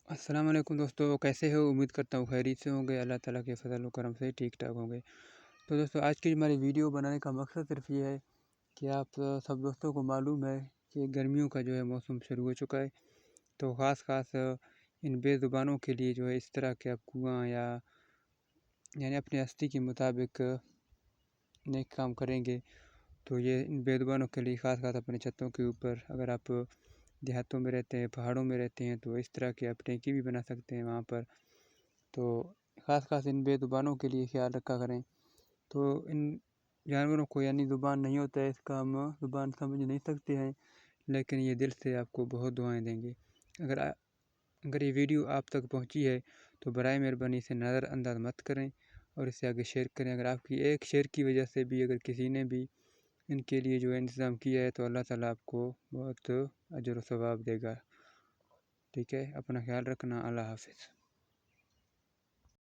السلام علیکم دوستو، کیسے ہو؟ امید کرتا ہوں خیریت سے ہوں گے، اللہ تعالیٰ کے فضل و کرم سے ٹھیک ٹھاک ہوں گے۔ تو دوستو، آج کی ہماری ویڈیو بنانے کا مقصد صرف یہ ہے کہ آپ سب دوستوں کو معلوم ہے کہ گرمیوں کا جو ہے موسم شروع ہو چکا ہے، تو خاص ان بے زبانوں کے لیے جو ہے اس طرح کے آپ کنواں یا یعنی اپنی ہستی کے مطابق نیک کام کریں گے تو یہ ان بے زبانوں کے لیے خاص اپنے چھتوں کے اوپر، اگر آپ دیہاتوں میں رہتے ہیں، پہاڑوں میں رہتے ہیں، تو اس طرح کی آپ ٹینکی بھی بنا سکتے ہیں وہاں پر۔ تو خاص ان بے زبانوں کے لیے خیال رکھا کریں۔ تو ان جانوروں کو یعنی زبان نہیں ہوتا ہے، اس کا ہم زبان سمجھ نہیں سکتے ہیں، لیکن یہ دل سے آپ کو بہت دعائیں دیں گے۔ اگر یہ ویڈیو آپ تک پہنچی ہے تو برائے مہربانی سے نظر انداز مت کریں اور اسے آگے شیئر کریں۔ اگر آپ کی ایک شیئر کی وجہ سے بھی اگر کسی نے بھی ان کے لیے جو انتظام کیا ہے تو اللہ تعالیٰ آپ کو بہت اجر و ثواب دے گا۔ ٹھیک ہے، اپنا خیال رکھنا، اللہ حافظ۔